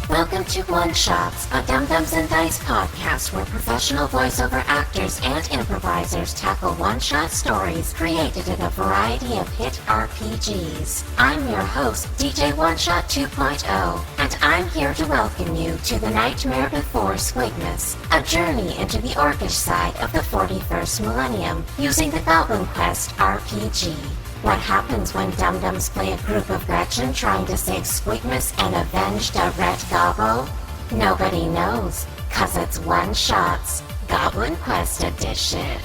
Welcome to One Shots, a Dum Dums and Dice podcast where professional voiceover actors and improvisers tackle one-shot stories created in a variety of hit RPGs. I'm your host, DJ One Shot 2.0, and I'm here to welcome you to the Nightmare Before Squigmas, a journey into the orkish side of the 41st millennium using the Goblin Quest RPG. What happens when dum-dums play a group of Gretchin trying to save Squigmas and avenge the Red Gobbo? Nobody knows, 'cause it's One Shots, Goblin Quest Edition.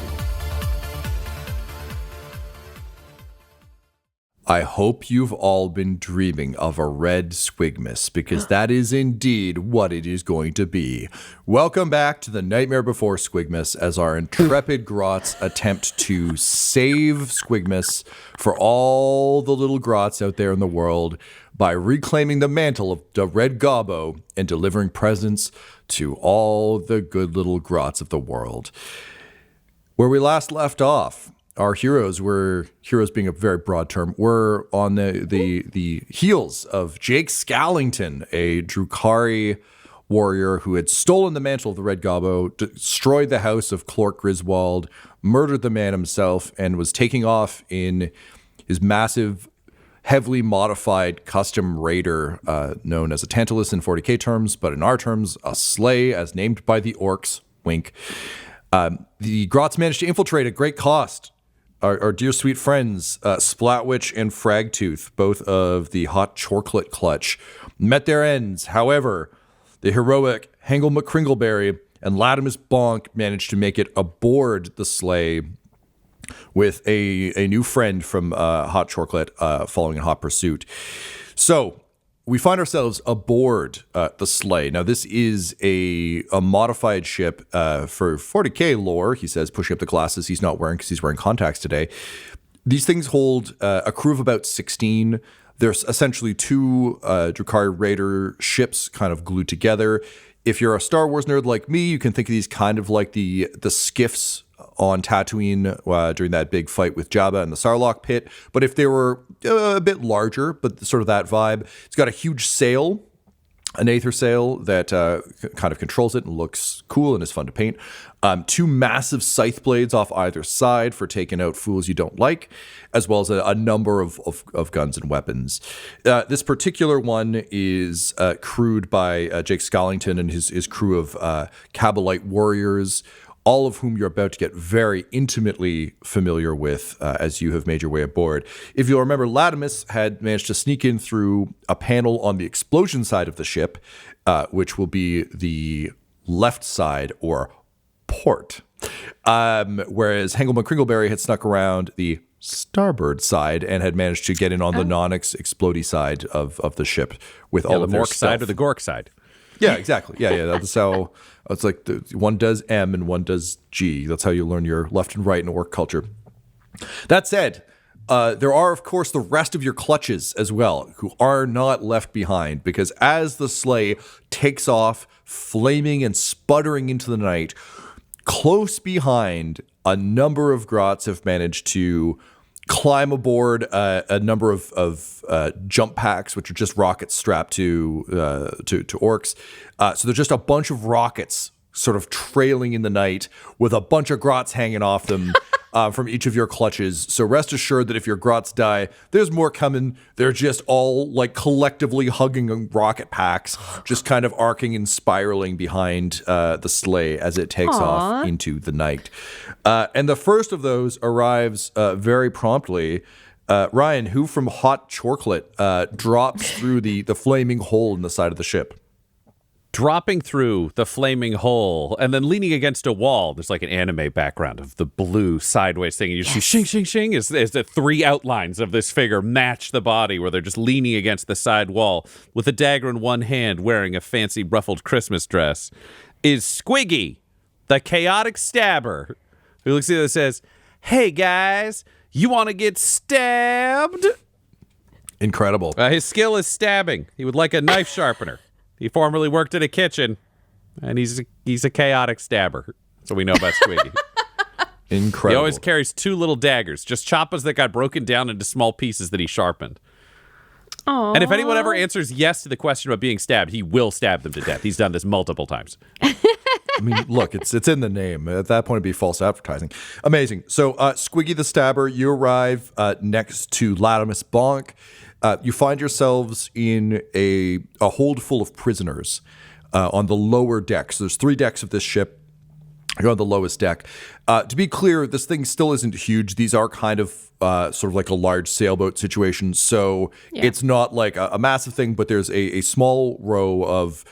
I hope you've all been dreaming of a red Squigmas, because that is indeed what it is going to be. Welcome back to the Nightmare Before Squigmas as our intrepid grots attempt to save Squigmas for all the little grots out there in the world by reclaiming the mantle of the Red Gobbo and delivering presents to all the good little grots of the world. Where we last left off, our heroes being a very broad term, were on the heels of Jake Skellington, a Drukhari warrior who had stolen the mantle of the Red Gobbo, destroyed the house of Clork Griswold, murdered the man himself, and was taking off in his massive, heavily modified custom raider known as a Tantalus in 40k terms, but in our terms, a sleigh as named by the orcs, wink. The grots managed to infiltrate at great cost. Our dear sweet friends, Splatwitch and Fragtooth, both of the Hot Chocolate Clutch, met their ends. However, the heroic Hengel McCringleberry and Latimus Bonk managed to make it aboard the sleigh with a new friend from Hot Chocolate following in hot pursuit. So we find ourselves aboard the sleigh. Now, this is a modified ship for 40k lore, he says, pushing up the glasses he's not wearing because he's wearing contacts today. These things hold a crew of about 16. There's essentially two Drukhari Raider ships kind of glued together. If you're a Star Wars nerd like me, you can think of these kind of like the skiffs on Tatooine during that big fight with Jabba in the Sarlacc pit. But if they were a bit larger, but sort of that vibe, it's got a huge sail, an aether sail that kind of controls it and looks cool and is fun to paint. Two massive scythe blades off either side for taking out fools you don't like, as well as a number of guns and weapons. This particular one is crewed by Jake Skellington and his crew of Kabbalite warriors, all of whom you're about to get very intimately familiar with as you have made your way aboard. If you'll remember, Latimus had managed to sneak in through a panel on the explosion side of the ship, which will be the left side or port. Whereas Hengel McCringleberry had snuck around the starboard side and had managed to get in on the non-explodey side of the ship with all of their stuff. The Mork side or the Gork side. Yeah, exactly. Yeah. That's how it's like one does M and one does G. That's how you learn your left and right in orc culture. That said, there are, of course, the rest of your clutches as well, who are not left behind, because as the sleigh takes off, flaming and sputtering into the night, close behind, a number of grots have managed to climb aboard a number of jump packs, which are just rockets strapped to orcs. So there's just a bunch of rockets sort of trailing in the night with a bunch of grots hanging off them from each of your clutches. So rest assured that if your grots die, there's more coming. They're just all like collectively hugging rocket packs, just kind of arcing and spiraling behind the sleigh as it takes off into the night. And the first of those arrives very promptly. Ryan, who from Hot Chocolate drops through the flaming hole in the side of the ship? Dropping through the flaming hole and then leaning against a wall. There's like an anime background of the blue sideways thing. And you see shing, shing, shing as the three outlines of this figure match the body where they're just leaning against the side wall with a dagger in one hand wearing a fancy ruffled Christmas dress is Squiggy, the chaotic stabber, who looks at you and says, "Hey guys, you want to get stabbed?" Incredible. His skill is stabbing. He would like a knife sharpener. He formerly worked in a kitchen, and he's a chaotic stabber. So we know about Squiggy. Incredible. He always carries two little daggers, just choppas that got broken down into small pieces that he sharpened. Aww. And if anyone ever answers yes to the question about being stabbed, he will stab them to death. He's done this multiple times. I mean, look, it's in the name. At that point, it'd be false advertising. Amazing. So, Squiggy the Stabber, you arrive next to Latimus Bonk. You find yourselves in a hold full of prisoners on the lower deck. So there's 3 decks of this ship. You're on the lowest deck. To be clear, this thing still isn't huge. These are kind of sort of like a large sailboat situation. So it's not like a massive thing, but there's a small row of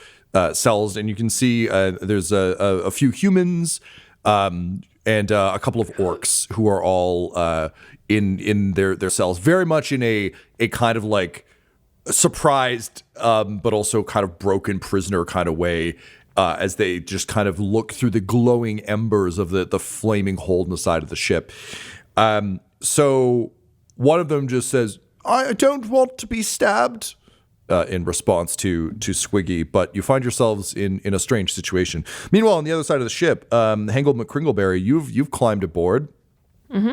cells, and you can see there's a few humans and a couple of orcs who are all in their cells, very much in a kind of like surprised but also kind of broken prisoner kind of way, as they just kind of look through the glowing embers of the flaming hole in the side of the ship. So one of them just says, "I don't want to be stabbed," in response to Squiggy, but you find yourselves in a strange situation. Meanwhile, on the other side of the ship, Hangle McCringleberry, you've climbed aboard. Mm-hmm.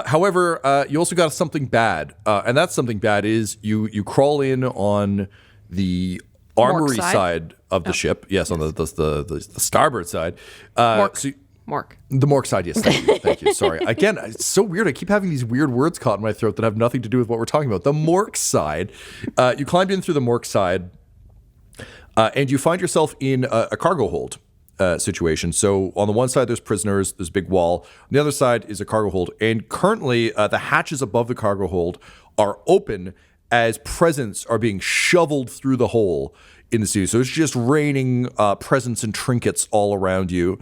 However, you also got something bad, and that something bad is you crawl in on the armory side of the ship. Yes, on the starboard side. Mork. The Mork side, yes. Thank you. Sorry. Again, it's so weird. I keep having these weird words caught in my throat that have nothing to do with what we're talking about. The Mork side. You climbed in through the Mork side, and you find yourself in a cargo hold situation. So on the one side, there's prisoners. There's a big wall. On the other side is a cargo hold. And currently, the hatches above the cargo hold are open as presents are being shoveled through the hole in the sea. So it's just raining presents and trinkets all around you.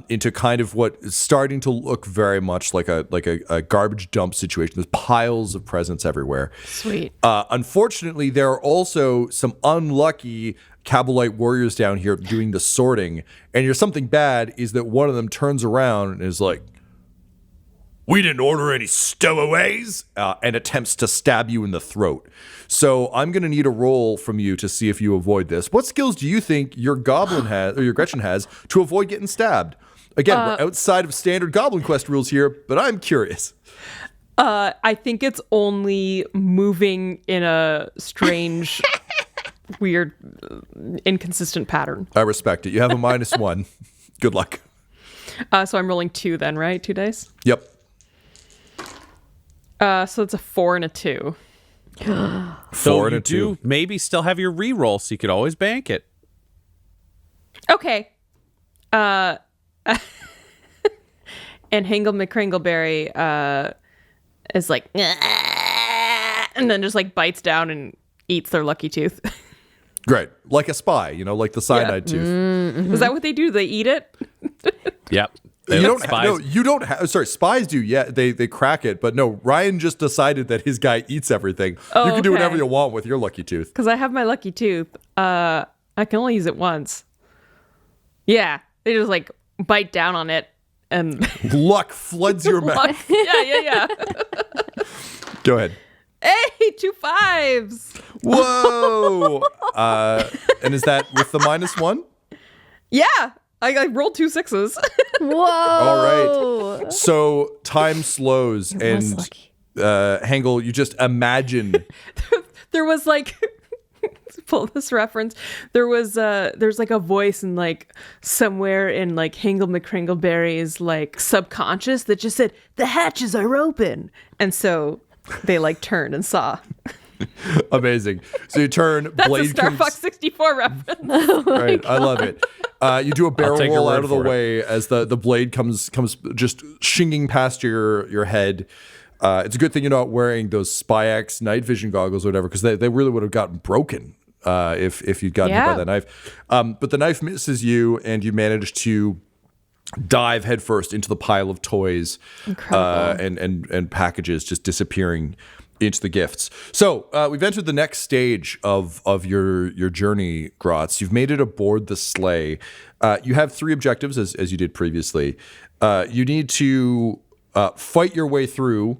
Into kind of what is starting to look very much like a garbage dump situation. There's piles of presents everywhere. Sweet. Unfortunately, there are also some unlucky Cabalite warriors down here doing the sorting. And here's something bad is that one of them turns around and is like, "We didn't order any stowaways," and attempts to stab you in the throat. So I'm going to need a roll from you to see if you avoid this. What skills do you think your Goblin has, or your Gretchin has, to avoid getting stabbed? Again, we're outside of standard Goblin Quest rules here, but I'm curious. I think it's only moving in a strange, weird, inconsistent pattern. I respect it. You have a -1. Good luck. So I'm rolling 2 then, right? 2 dice? Yep. So it's a 4 and a 2. 4 and a 2. Do maybe still have your reroll, so you could always bank it. Okay. And Hangle McCringleberry is like, and then just like bites down and eats their lucky tooth. Great. Like a spy, like the cyanide tooth. Mm-hmm. Is that what they do? They eat it? Yep. You don't have. Sorry, spies do. Yeah, they crack it, but no. Ryan just decided that his guy eats everything. You can do whatever you want with your lucky tooth. Because I have my lucky tooth. I can only use it once. Yeah, they just like bite down on it, and luck floods your mouth. Yeah. Go ahead. Hey, 2 5s. Whoa. And is that with the -1? Yeah. I rolled 2 6s. Whoa! All right. So time slows, and Hangle, you just imagine. There was like, to pull this reference, there's like a voice in like somewhere in like Hangle McCringleberry's like subconscious that just said, "The hatches are open," and so they like turned and saw. Amazing. So you turn. That's Blade a Star comes, Fox 64 reference. Right, I love it. You do a barrel take your roll word out of the for it. way as the blade comes just shinging past your head. It's a good thing you're not wearing those SpyX night vision goggles or whatever, because they really would have gotten broken if you'd gotten hit by that knife. But the knife misses you, and you manage to dive headfirst into the pile of toys and packages just disappearing into the gifts. So we've entered the next stage of your journey, Grotz. You've made it aboard the sleigh. You have 3 objectives, as you did previously. You need to fight your way through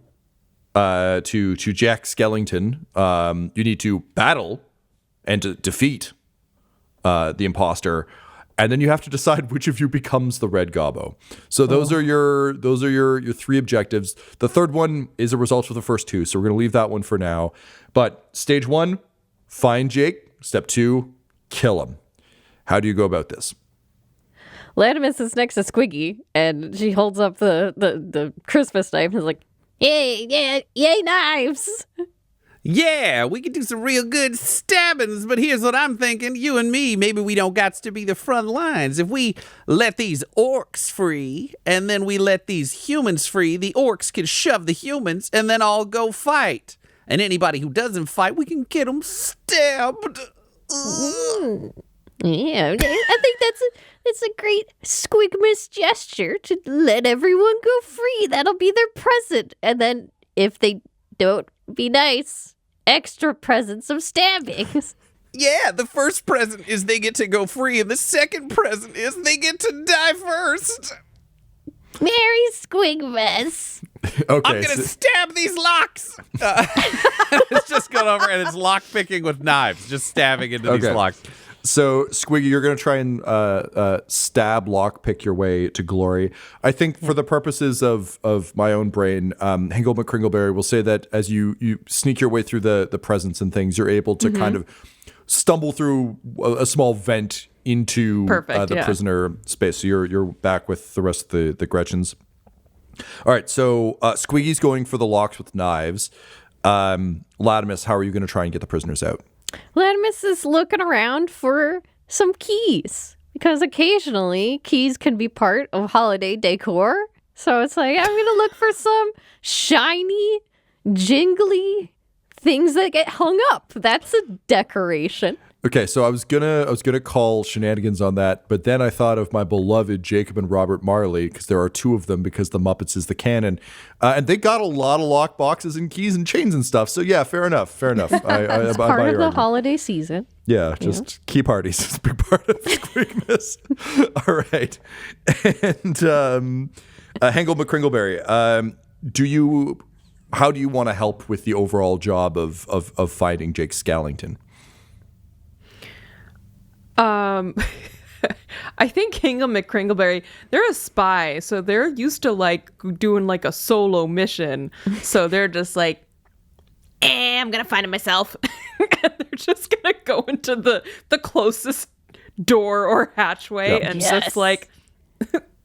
to Jack Skellington. You need to battle and to defeat the imposter. And then you have to decide which of you becomes the Red Gobbo. So those are your 3 objectives. The third one is a result of the first 2, so we're going to leave that one for now. But stage 1, find Jake. Step 2, kill him. How do you go about this? Latimus is next to Squiggy, and she holds up the Christmas knife and is like, yay knives! Yeah, we could do some real good stabbings, but here's what I'm thinking. You and me, maybe we don't got to be the front lines. If we let these orcs free, and then we let these humans free, the orcs can shove the humans, and then all go fight. And anybody who doesn't fight, we can get them stabbed. Yeah, I think that's a great Squigmas gesture to let everyone go free. That'll be their present. And then if they don't be nice, extra presents of stabbings. Yeah, the first present is they get to go free, and the second present is they get to die first. Merry Squigmas. Okay, I'm going to stab these locks. It's just gone over, and it's lock picking with knives, just stabbing into these locks. So, Squiggy, you're going to try and stab, lockpick your way to glory. I think for the purposes of my own brain, Hingle McCringleberry will say that as you sneak your way through the presents and things, you're able to kind of stumble through a small vent into the prisoner space. So you're back with the rest of the Gretchins. All right, so Squiggy's going for the locks with knives. Latimus, how are you going to try and get the prisoners out? Latimus is looking around for some keys because occasionally keys can be part of holiday decor. So it's like, I'm going to look for some shiny, jingly things that get hung up. That's a decoration. Okay, so I was gonna call shenanigans on that, but then I thought of my beloved Jacob and Robert Marley, because there are 2 of them, because the Muppets is the canon, and they got a lot of lock boxes and keys and chains and stuff. So yeah, fair enough. It's part of the holiday season. Yeah, just key parties is a big part of Squigmas. All right, and Hangle McCringleberry, how do you want to help with the overall job of finding Jake Skellington? I think Hingle McCringleberry, they're a spy, so they're used to like doing like a solo mission. So they're just like, I'm gonna find it myself. And they're just gonna go into the closest door or hatchway and just like,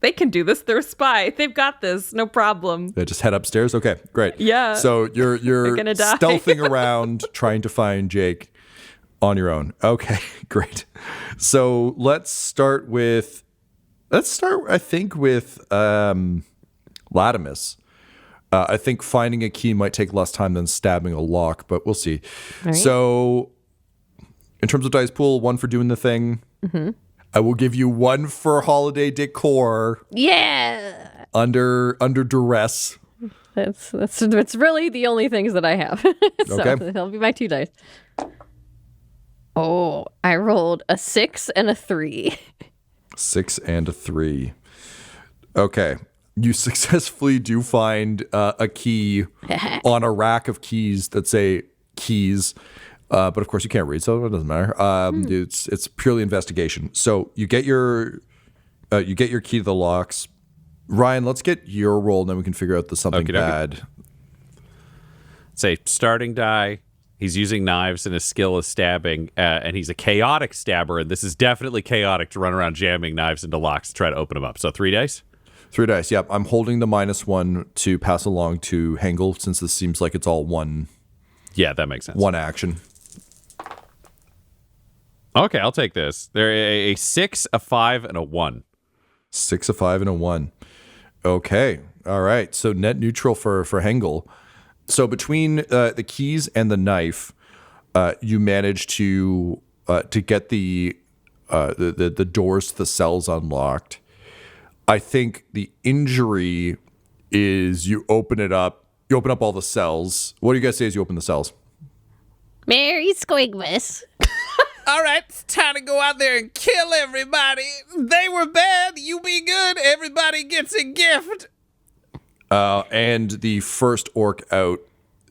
they can do this. They're a spy. They've got this. No problem. They just head upstairs. Okay, great. Yeah. So you're stealthing around trying to find Jake. On your own. Okay, great. So let's start, I think, with Latimus. I think finding a key might take less time than stabbing a lock, but we'll see. Right. So in terms of dice pool, 1 for doing the thing. Mm-hmm. I will give you 1 for holiday decor. Yeah. Under duress. That's really the only things that I have. So okay. That'll be my 2 dice. Oh, I rolled a 6 and a 3. 6 and a 3. Okay. You successfully do find a key on a rack of keys that say keys. But of course you can't read, so it doesn't matter. It's purely investigation. So you get your key to the locks. Ryan, let's get your roll, and then we can figure out the something bad. Say starting die. He's using knives, and his skill is stabbing, and he's a chaotic stabber, and this is definitely chaotic to run around jamming knives into locks to try to open them up. So 3 dice? 3 dice, yep. I'm holding the -1 to pass along to Hangle, since this seems like it's all one. Yeah, that makes sense. One action. Okay, I'll take this. They're a 6, a 5, and a 1. 6, a 5, and a 1. Okay, all right. So net neutral for Hangle. So between the keys and the knife, you manage to get the doors to the cells unlocked. I think the injury is you open it up. You open up all the cells. What do you guys say as you open the cells? Merry Squigmas. All right, it's time to go out there and kill everybody. They were bad. You be good. Everybody gets a gift. And the first orc out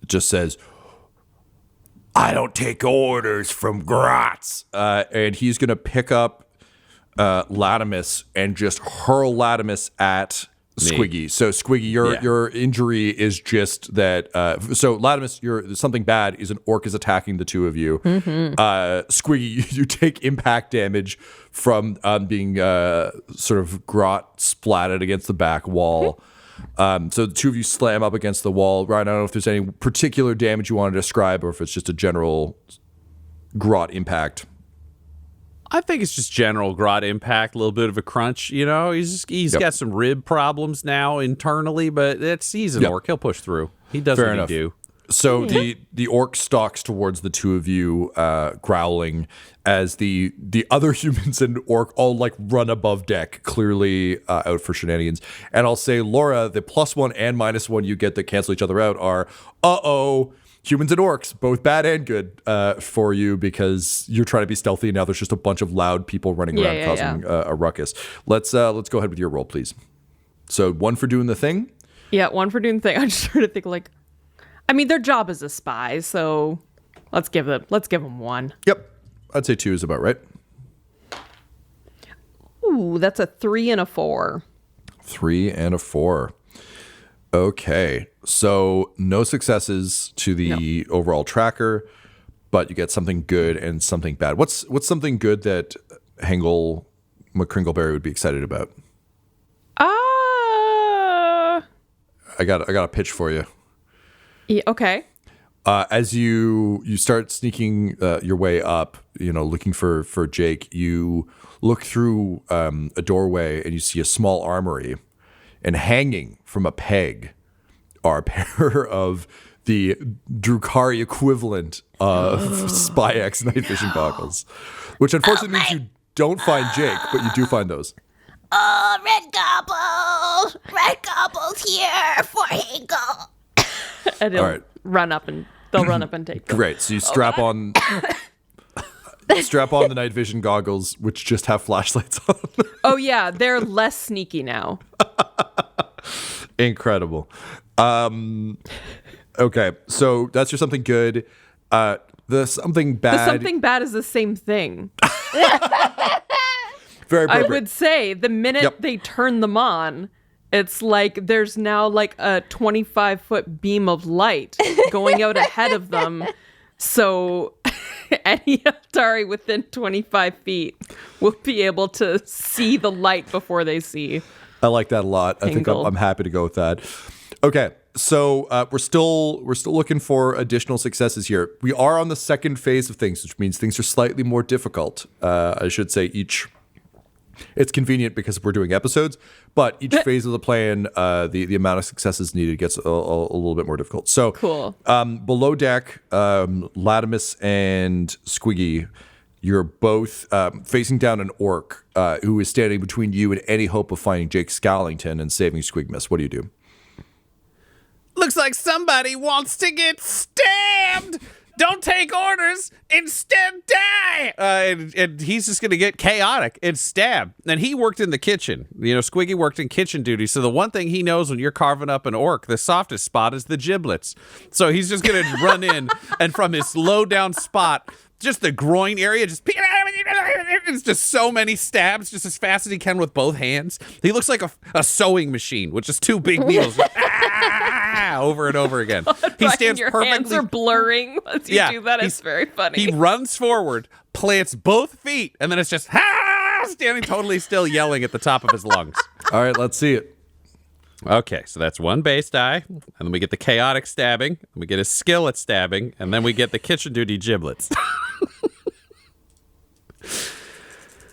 just says, I don't take orders from Gratz. And he's going to pick up Latimus and just hurl Latimus at Squiggy. So Squiggy, your injury is just that. So Latimus, something bad is an orc is attacking the two of you. Squiggy, you take impact damage from being sort of grot splatted against the back wall. So the two of you slam up against the wall. Ryan, I don't know if there's any particular damage you want to describe, or if it's just a general grot impact. I think it's just general grot impact, a little bit of a crunch. He's got some rib problems now internally, but he's an orc. He'll push through. He does Fair what enough. he do. So the orc stalks towards the two of you, growling, as the other humans and orc all like run above deck, clearly out for shenanigans. And I'll say, Laura, the +1 and -1 you get that cancel each other out are, humans and orcs, both bad and good for you, because you're trying to be stealthy. And now there's just a bunch of loud people running around causing a ruckus. Let's go ahead with your roll, please. So 1 for doing the thing. Yeah, 1 for doing the thing. I just started to think their job is a spy, so let's give them 1. Yep, I'd say 2 is about right. Ooh, that's a 3 and a 4. 3 and a 4. Okay, so no successes to the overall tracker, but you get something good and something bad. What's something good that Hengel McCringleberry would be excited about? I got a pitch for you. Yeah, okay. As you start sneaking your way up, looking for Jake, you look through a doorway and you see a small armory, and hanging from a peg are a pair of the Drukari equivalent of Spy-X night vision goggles, which unfortunately means you don't find Jake, but you do find those. Oh, Red Gobbo! Red Gobbo's here for Hegel! And they'll All right. run up and take them. Great. So you strap on the night vision goggles, which just have flashlights on. Oh yeah, they're less sneaky now. Incredible. Okay, so that's your something good. The something bad. The something bad is the same thing. Very I appropriate. would say the minute they turn them on, it's like there's now like a 25-foot beam of light going out ahead of them. So any Atari within 25 feet will be able to see the light before they see. I like that a lot. I think I'm happy to go with that. Okay, so we're still looking for additional successes here. We are on the second phase of things, which means things are slightly more difficult. I should say it's convenient because we're doing episodes, but each phase of the plan, the amount of successes needed gets a little bit more difficult. So Cool. Below deck, Latimus and Squiggy, you're both facing down an orc who is standing between you and any hope of finding Jake Skellington and saving Squigmas. What do you do? Looks like somebody wants to get stabbed. Don't take orders. Instead, die. And he's just going to get chaotic and stab. And he worked in the kitchen. Squiggy worked in kitchen duty. So the one thing he knows when you're carving up an orc, the softest spot is the giblets. So he's just going to run in, and from his low down spot, just the groin area, it's just so many stabs, just as fast as he can with both hands. He looks like a sewing machine with just two big needles. Over and over again. He stands your perfectly. hands are blurring as you do that. It's very funny. He runs forward, plants both feet, and then it's just standing totally still, yelling at the top of his lungs. All right, let's see it. Okay, so that's one base die, and then we get the chaotic stabbing, and we get his skill at stabbing, and then we get the kitchen duty giblets.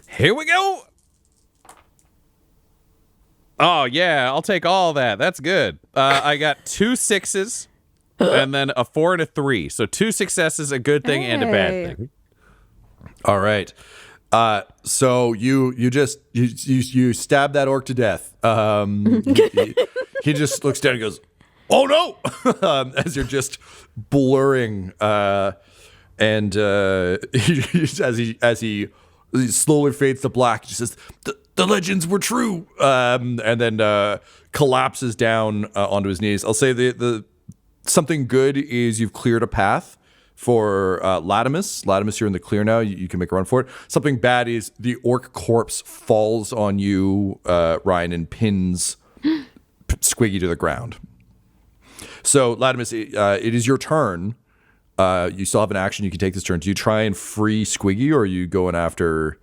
Here we go. Oh, yeah, I'll take all that. That's good. I got 2 6s and then a 4 and a 3. So 2 successes, a good thing, and a bad thing. All right. So you stab that orc to death. He just looks down and goes, "Oh no!" As you're just blurring, and as he slowly fades to black, he says, "The legends were true," and then collapses down onto his knees. I'll say the something good is you've cleared a path for Latimus. Latimus, you're in the clear now. You can make a run for it. Something bad is the orc corpse falls on you, Ryan, and pins Squiggy to the ground. So, Latimus, it is your turn. You still have an action. You can take this turn. Do you try and free Squiggy, or are you going after...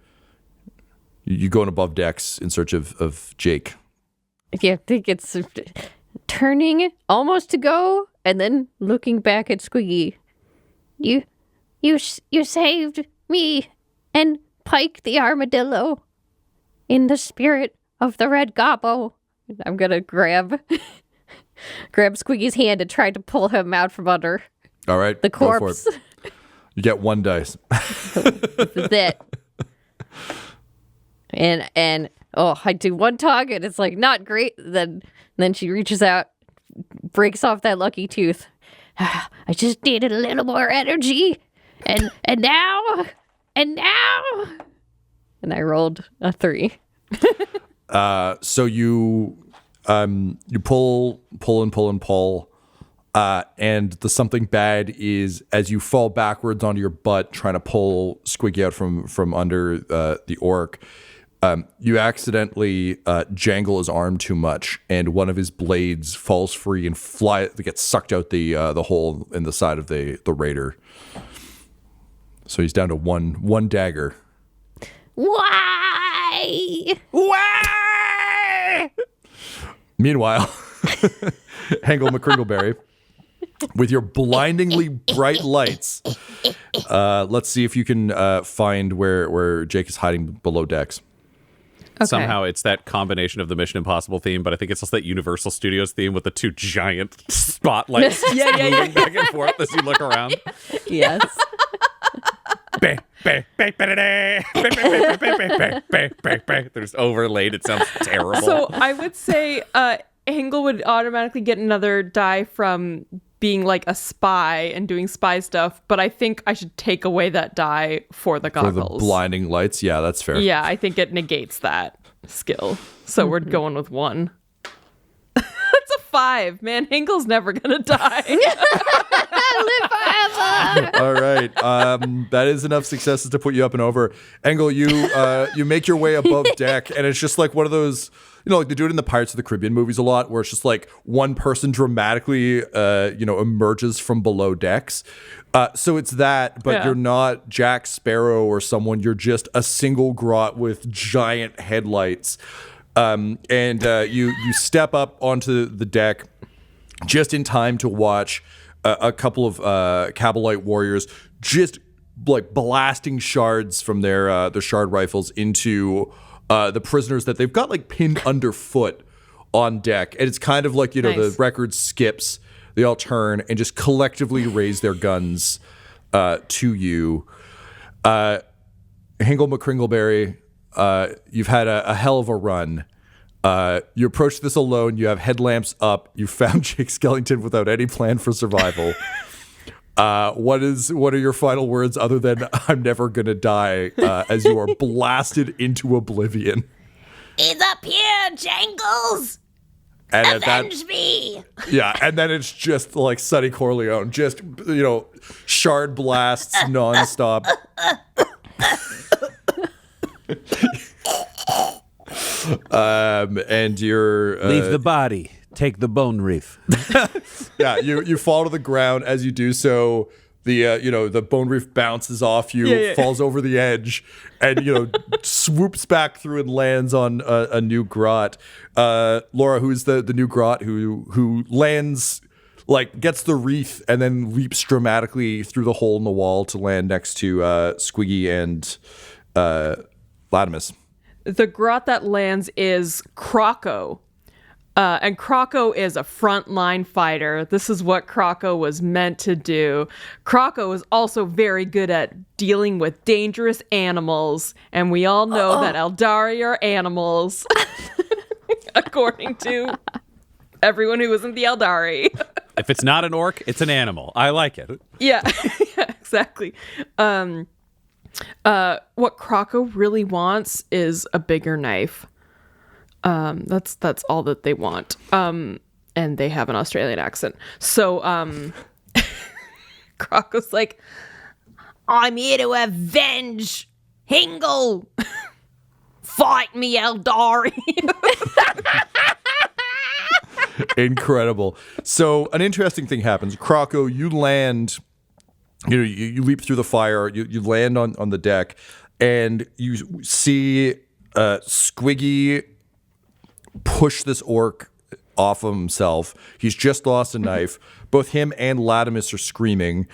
You going above decks in search of Jake? Yeah, I think it's turning almost to go, and then looking back at Squiggy. You saved me and Pike the armadillo in the spirit of the Red Gobbo. I'm gonna grab Squiggy's hand and try to pull him out from under. All right, the corpse. Go for it. You get 1 dice. That. And I do one tug and it's like not great. Then she reaches out, breaks off that lucky tooth. I just needed a little more energy. And now. And I rolled a 3. So you pull, and the something bad is as you fall backwards onto your butt trying to pull Squiggy out from under the orc, you accidentally jangle his arm too much, and one of his blades falls free and gets sucked out the hole in the side of the raider. So he's down to one dagger. Why? Meanwhile, Hangle McCringleberry, with your blindingly bright lights, let's see if you can find where Jake is hiding below decks. Okay. Somehow it's that combination of the Mission Impossible theme, but I think it's also that Universal Studios theme with the 2 giant spotlights moving back and forth as you look around. Yes. They're just overlaid. It sounds terrible. So I would say Hingle would automatically get another die from being like a spy and doing spy stuff, but I think I should take away that die for the goggles. For the blinding lights? Yeah, that's fair. Yeah, I think it negates that skill. So we're going with 1. That's a 5. Man, Hingle's never gonna die. Live forever. All right. That is enough successes to put you up and over. Engel, you make your way above deck, and it's just like one of those, like they do it in the Pirates of the Caribbean movies a lot, where it's just like one person dramatically, emerges from below decks. So it's that, but You're not Jack Sparrow or someone. You're just a single grot with giant headlights. And you step up onto the deck just in time to watch a couple of Cabalite warriors just like blasting shards from their shard rifles into the prisoners that they've got like pinned underfoot on deck. And it's kind of like, Nice. the record skips. They all turn and just collectively raise their guns to you. Hingle McCringleberry, you've had a hell of a run. You approach this alone. You have headlamps up. You found Jake Skellington without any plan for survival. What are your final words other than "I'm never gonna die" as you are blasted into oblivion? He's up here, Jangles! And Avenge me! Yeah, and then it's just like Sonny Corleone, just shard blasts nonstop. And you're Leave the body. Take the bone reef. yeah, you fall to the ground. As you do so, the bone reef bounces off you, falls over the edge, and swoops back through and lands on a new grot. Laura, who's the new grot who lands, like gets the wreath and then leaps dramatically through the hole in the wall to land next to Squiggy and Latimus. The grot that lands is Croco. And Croco is a frontline fighter. This is what Croco was meant to do. Croco is also very good at dealing with dangerous animals. And we all know that Eldari are animals. According to everyone who isn't the Eldari. If it's not an orc, it's an animal. I like it. Yeah, yeah, exactly. What Croco really wants is a bigger knife. That's all that they want. And they have an Australian accent. So Crocco's like, I'm here to avenge Hingle. Fight me, Eldari. Incredible. So an interesting thing happens. Crocco, you land, you leap through the fire, you land on the deck, and you see Squiggy push this orc off of himself. He's just lost a knife. Both him and Latimus are screaming.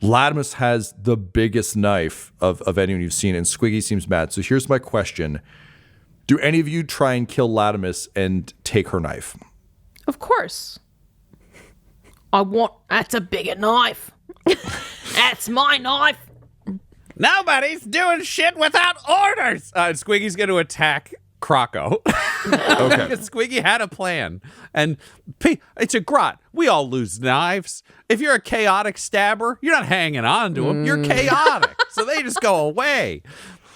Latimus has the biggest knife of anyone you've seen, and Squiggy seems mad. So here's my question. Do any of you try and kill Latimus and take her knife? Of course. That's a bigger knife. That's my knife. Nobody's doing shit without orders. Squiggy's going to attack Crocco. Okay. Squiggy had a plan. And it's a grot. We all lose knives. If you're a chaotic stabber, you're not hanging on to them. You're chaotic. So they just go away.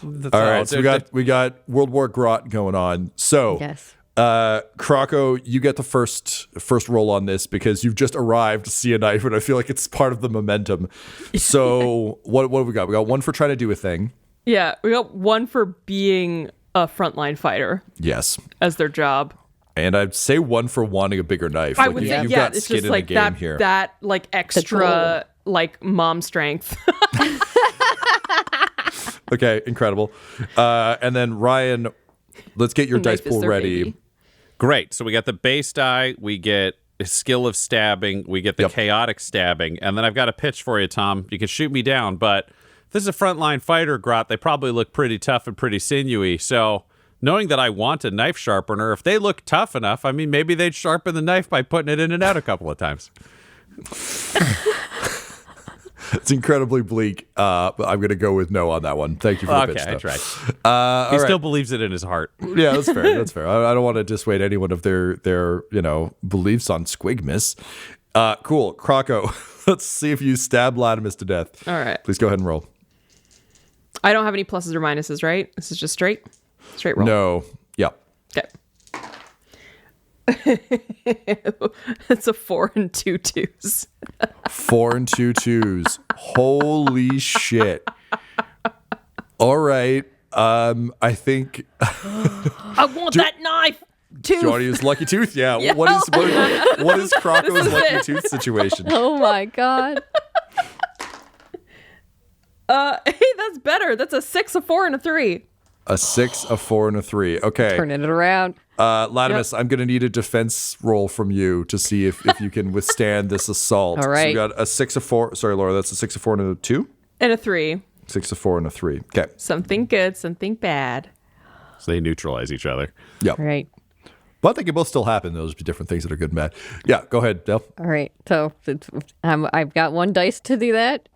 All right. So we got World War Grot going on. So Yes. Crocco, you get the first roll on this because you've just arrived to see a knife, and I feel like it's part of the momentum. So what have we got? We got one for trying to do a thing. Yeah, we got one for being a frontline fighter Yes. as their job. And I'd say one for wanting a bigger knife. I Like, would you've say, got it's skin just in like the game that, here. that like extra like mom strength. Okay, incredible. And then Ryan, let's get your dice Knife is pool their ready. baby. Great. So we got the base die, we get a skill of stabbing, we get the Yep. chaotic stabbing, and then I've got a pitch for you, Tom. You can shoot me down, but if this is a frontline fighter, Grot, they probably look pretty tough and pretty sinewy. So knowing that I want a knife sharpener, if they look tough enough, I mean, maybe they'd sharpen the knife by putting it in and out a couple of times. It's incredibly bleak, but I'm going to go with no on that one. Thank you for the pitch, Okay, I though. tried. All He right. still believes it in his heart. Yeah, that's fair. That's fair. I don't want to dissuade anyone of their beliefs on Squigmas. Cool. Crocco, let's see if you stab Latimus to death. All right. Please go ahead and roll. I don't have any pluses or minuses, right? This is just straight roll. No. Yep. Okay. It's a 4 and 2 twos. 4 and 2 twos. Holy shit. All right. I think. I want that knife. Do you want to use Lucky Tooth? Yeah. Yeah. What is Crocco's is Lucky it. Tooth situation? Oh my god. Hey, that's better. That's a 6, a 4, and a 3. A 6, a 4, and a 3. Okay. Turning it around. Latimus, I'm going to need a defense roll from you to see if you can withstand this assault. All So right. we got a 6, a 4. Sorry, Laura, that's a 6, a 4, and a 2? And a 3. 6, a 4, and a 3. Okay. Something good, something bad. So they neutralize each other. Yep. All right. But they can both still happen. Those be different things that are good and bad. Yeah, go ahead, Del. All right. So I've got one dice to do that.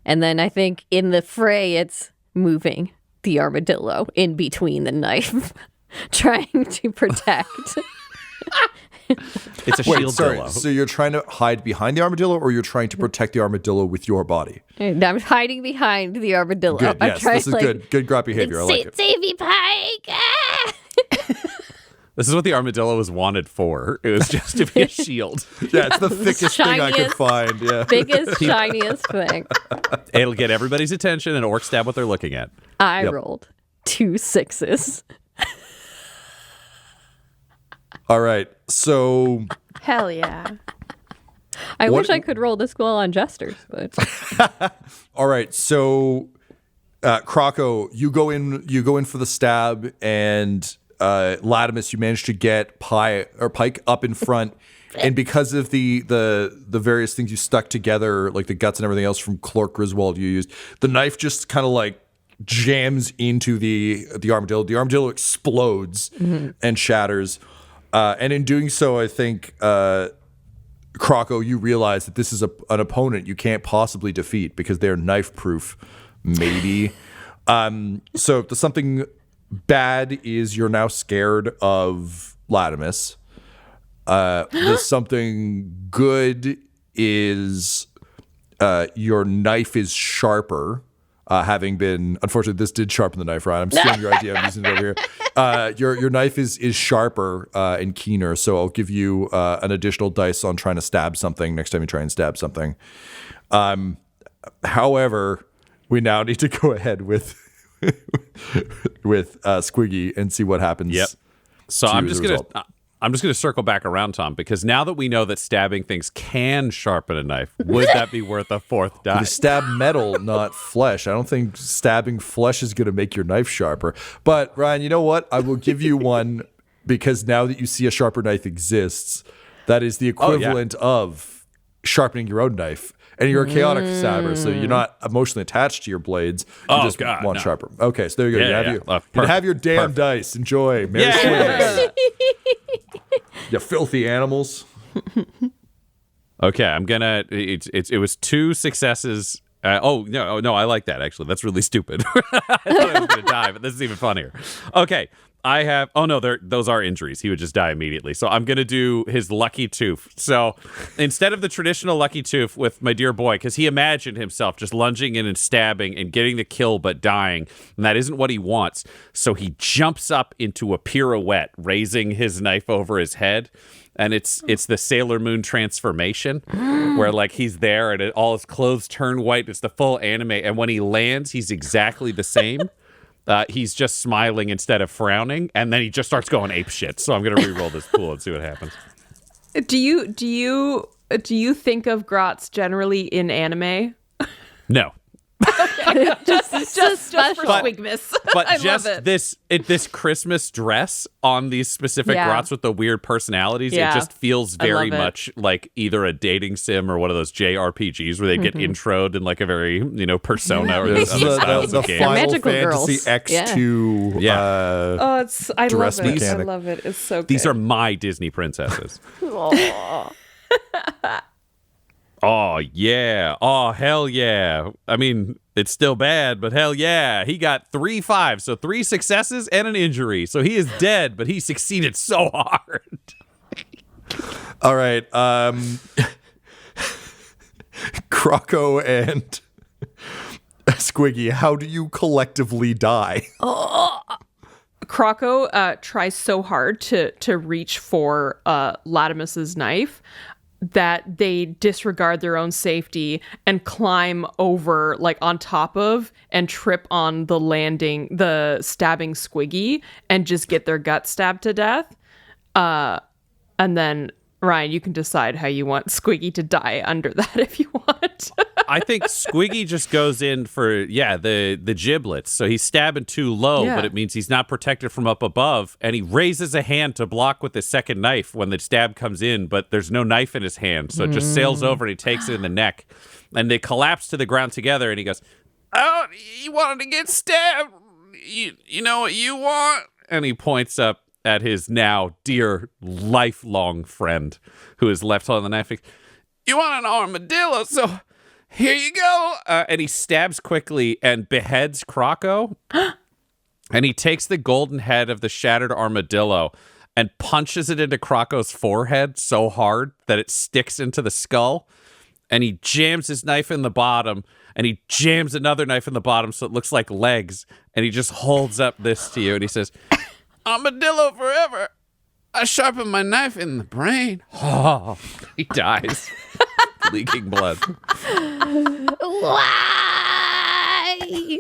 And then I think in the fray, it's moving the armadillo in between the knife, trying to protect. It's a Wait, shield sorry. dillo. So you're trying to hide behind the armadillo, or you're trying to protect the armadillo with your body? And I'm hiding behind the armadillo. Good. I'm Yes, trying this is to, good. Good grot behavior. I like it. Save me, Pike! Ah! This is what the armadillo was wanted for. It was just to be a shield. Yeah, it's the thickest thing I could shiniest- find. Yeah. Biggest, shiniest thing. It'll get everybody's attention and orc stab what they're looking at. I Yep. rolled 2 6s. All right. So Hell yeah. I What- wish I could roll this well on jesters, but All right, so Crocco, you go in for the stab, and Latimus, you manage to get Pike up in front, and because of the various things you stuck together, like the guts and everything else from Clork Griswold you used, the knife just kind of like jams into the armadillo. The armadillo explodes and shatters, and in doing so, I think. Crocco, you realize that this is an opponent you can't possibly defeat because they're knife proof, maybe. So the something bad is you're now scared of Latimus. The something good is your knife is sharper. Having been, unfortunately, this did sharpen the knife, Ryan. I'm stealing your idea. I'm using it over here. Your knife is sharper and keener, so I'll give you an additional dice on trying to stab something next time you try and stab something. However, we now need to go ahead with Squiggy and see what happens. Yep. So to I'm the just result. gonna circle back around, Tom, because now that we know that stabbing things can sharpen a knife, would that be worth a fourth die? You stab metal, not flesh. I don't think stabbing flesh is going to make your knife sharper. But Ryan, you know what? I will give you one because now that you see a sharper knife exists, that is the equivalent of sharpening your own knife. And you're a chaotic stabber, so you're not emotionally attached to your blades. You just want sharper. Okay, so there you go. You have your damn dice. Enjoy. Merry Squigmas. You filthy animals. Okay, I'm gonna. It was 2 successes. No, I like that actually. That's really stupid. I thought I was gonna die, but this is even funnier. Okay, I have. Oh no, those are injuries. He would just die immediately. So I'm gonna do his lucky tooth. So instead of the traditional lucky tooth with my dear boy, because he imagined himself just lunging in and stabbing and getting the kill but dying, and that isn't what he wants. So he jumps up into a pirouette, raising his knife over his head. And it's the Sailor Moon transformation where like he's there and all his clothes turn white. It's the full anime. And when he lands, he's exactly the same. He's just smiling instead of frowning. And then he just starts going ape shit. So I'm going to re-roll this pool and see what happens. Do you think of grots generally in anime? No. just for Squigmas. But I just love it. this Christmas dress on these specific grots with the weird personalities, Yeah. it just feels very I love it. much like either a dating sim or one of those JRPGs where they get introed in like a very, persona or This is other styles the of game. Final Magical Fantasy girls. X2 I dress love it. mechanic. I love it. It's so good. These are my Disney princesses. Aw. Oh, yeah. Oh, hell yeah. I mean, it's still bad, but hell yeah. He got 3 5s, so 3 successes and an injury. So he is dead, but he succeeded so hard. All right. Croco and Squiggy, how do you collectively die? Croco tries so hard to reach for Latimus's knife that they disregard their own safety and climb over, like on top of, and trip on the stabbing Squiggy and just get their gut stabbed to death. And then, Ryan, you can decide how you want Squiggy to die under that if you want. I think Squiggy just goes in for, the giblets. So he's stabbing too low, but it means he's not protected from up above. And he raises a hand to block with the second knife when the stab comes in, but there's no knife in his hand. So it just sails over and he takes it in the neck. And they collapse to the ground together and he goes, "Oh, you wanted to get stabbed. You know what you want?" And he points up at his now dear lifelong friend who is left holding the knife. "You want an armadillo, so here you go." And he stabs quickly and beheads Croco. And he takes the golden head of the shattered armadillo and punches it into Croco's forehead so hard that it sticks into the skull. And he jams his knife in the bottom, and he jams another knife in the bottom so it looks like legs. And he just holds up this to you, and he says, "Armadillo forever. I sharpen my knife in the brain." Oh, he dies, leaking blood. Why?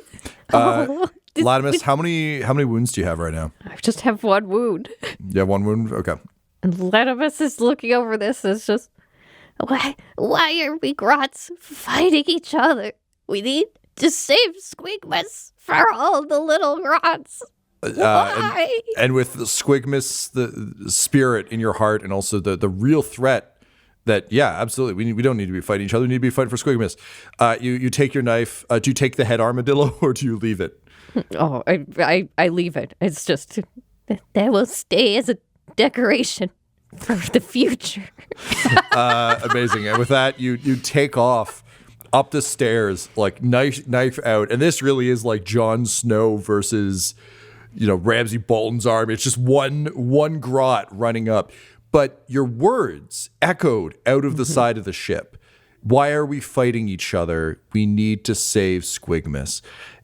Latimus, how many wounds do you have right now? I just have 1 wound. You have 1 wound? Okay. And Latimus is looking over this. It's just, why are we grots fighting each other? We need to save Squigmas for all the little grots. Why? And with the Squigmas, the spirit in your heart, and also the real threat that, absolutely, we don't need to be fighting each other. We need to be fighting for Squigmas. You take your knife. Do you take the head armadillo or do you leave it? Oh, I leave it. It's just, that will stay as a decoration for the future. Amazing. And with that, you take off up the stairs, like knife out. And this really is like Jon Snow versus, Ramsay Bolton's army. It's just one grot running up. But your words echoed out of the side of the ship. Why are we fighting each other? We need to save Squigmas.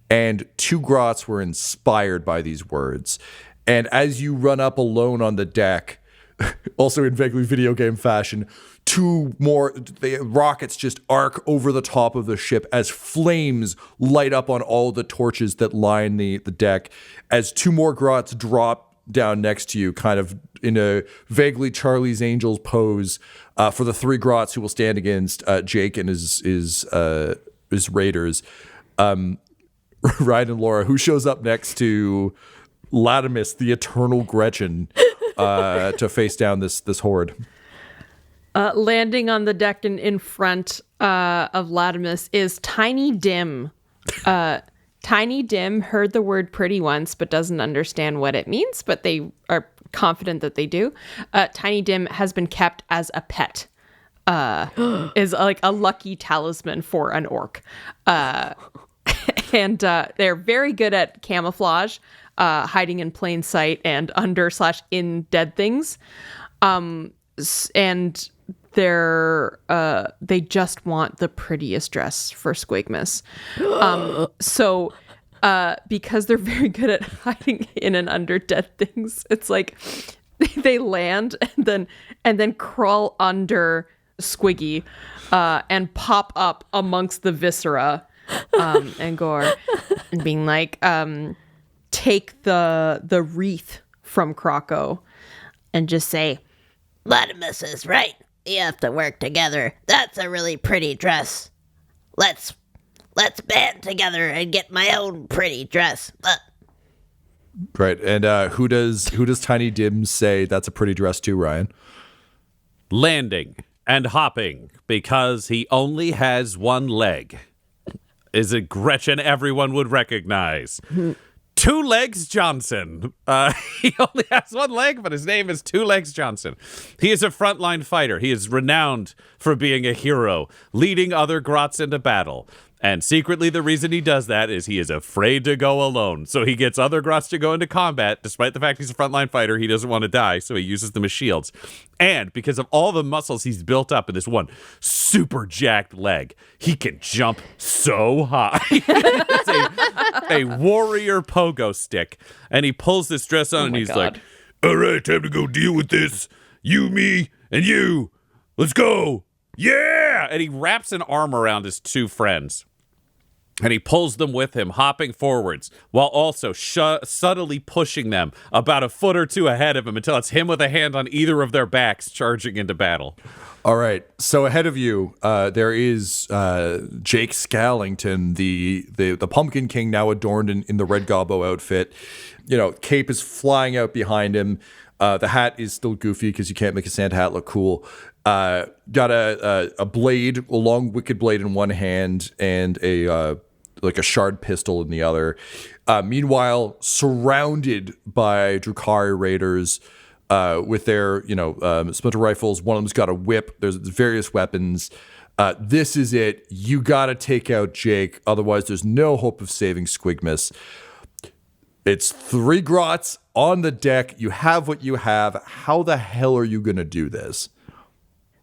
And 2 grots were inspired by these words. And as you run up alone on the deck, also in vaguely video game fashion, the rockets just arc over the top of the ship as flames light up on all the torches that line the deck, as 2 more grots drop down next to you, kind of in a vaguely Charlie's Angels pose, for the 3 grots who will stand against Jake and his raiders. Ryan and Laura, who shows up next to Latimus, the eternal Gretchin, to face down this horde. Landing on the deck in front of Latimus is Tiny Dim. Tiny Dim heard the word pretty once, but doesn't understand what it means, but they are confident that they do. Tiny Dim has been kept as a pet. Is like a lucky talisman for an orc. And they're very good at camouflage, hiding in plain sight and under/in dead things. And they just want the prettiest dress for Squigmas. So because they're very good at hiding in and under dead things, it's like they land and then crawl under Squiggy and pop up amongst the viscera and gore, and being like, take the wreath from Croco and just say, Latimus is right. We have to work together. That's a really pretty dress. Let's band together and get my own pretty dress. Right. And who does Tiny Dim say that's a pretty dress to, Ryan? Landing and hopping because he only has 1 leg. Is a Gretchin everyone would recognize. 2 Legs Johnson. He only has 1 leg, but his name is 2 Legs Johnson. He is a frontline fighter. He is renowned for being a hero, leading other grots into battle. And secretly, the reason he does that is he is afraid to go alone. So he gets other grots to go into combat. Despite the fact he's a frontline fighter, he doesn't want to die, so he uses them as shields. And because of all the muscles he's built up in this one super jacked leg, he can jump so high. It's a warrior pogo stick. And he pulls this dress on and he's like, all right, time to go deal with this. You, me, and you. Let's go. Yeah! And he wraps an arm around his 2 friends. And he pulls them with him, hopping forwards, while also subtly pushing them about a foot or 2 ahead of him until it's him with a hand on either of their backs charging into battle. All right. So ahead of you, there is Jake Scallington, the Pumpkin King, now adorned in the Red Gobbo outfit. You know, cape is flying out behind him. The hat is still goofy because you can't make a Santa hat look cool. Got a blade, a long wicked blade in one hand, and a shard pistol in the other. Meanwhile, surrounded by Drukhari raiders with their splinter rifles. One of them's got a whip. There's various weapons. This is it. You got to take out Jake, otherwise there's no hope of saving Squigmas. It's 3 grots on the deck. You have what you have. How the hell are you going to do this?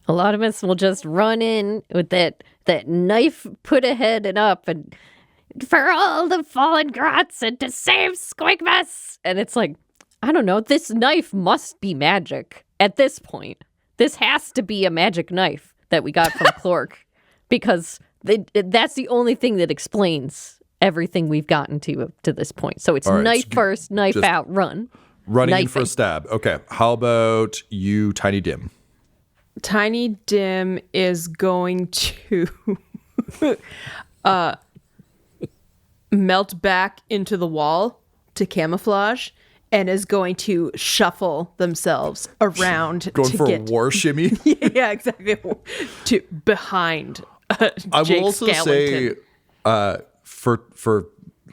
A lot of us will just run in with that knife put ahead and up, and for all the fallen grots and to save Squigmas. And it's like, I don't know, this knife must be magic at this point. This has to be a magic knife that we got from Clork, because that's the only thing that explains everything we've gotten to this point. So it's right, knife first, knife out, run. Running Knifing. in for a stab. Okay. How about you, Tiny Dim? Tiny Dim is going to melt back into the wall to camouflage, and is going to shuffle themselves around Going to for get a war shimmy? yeah, exactly, to behind I Jake will also Scallington. say, for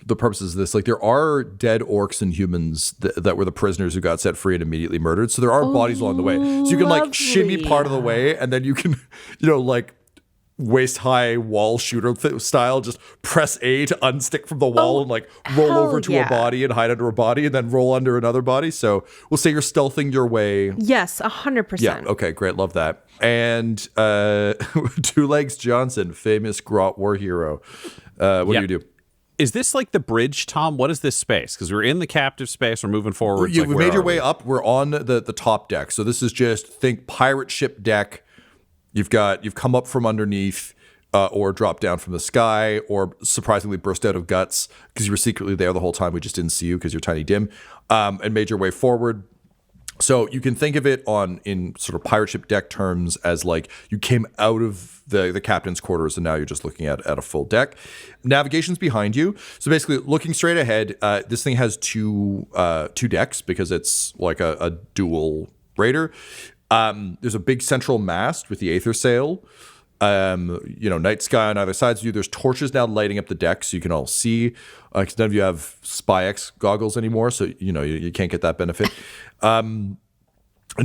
the purposes of this, like, there are dead orcs and humans that were the prisoners who got set free and immediately murdered. So there are bodies along the way. So you can like shimmy part of the way, and then you can, like waist high wall shooter style, just press A to unstick from the wall and like roll over to a body and hide under a body and then roll under another body. So we'll say you're stealthing your way. Yes, 100%. Yeah. Okay. Great. Love that. And 2 Legs Johnson, famous grot war hero. What do you do? Is this like the bridge, Tom? What is this space? Because we're in the captive space. We're moving forward. We made your way up. We're on the top deck. So this is just, think pirate ship deck. You've come up from underneath or dropped down from the sky or surprisingly burst out of guts because you were secretly there the whole time. We just didn't see you because you're tiny dim, and made your way forward. So you can think of it in sort of pirate ship deck terms as like you came out of the captain's quarters and now you're just looking at a full deck. Navigation's behind you. So basically looking straight ahead, this thing has two decks because it's like a dual raider. There's a big central mast with the aether sail. Night sky on either side of you. There's torches now lighting up the deck so you can all see. Because none of you have Spy X goggles anymore, so you can't get that benefit. In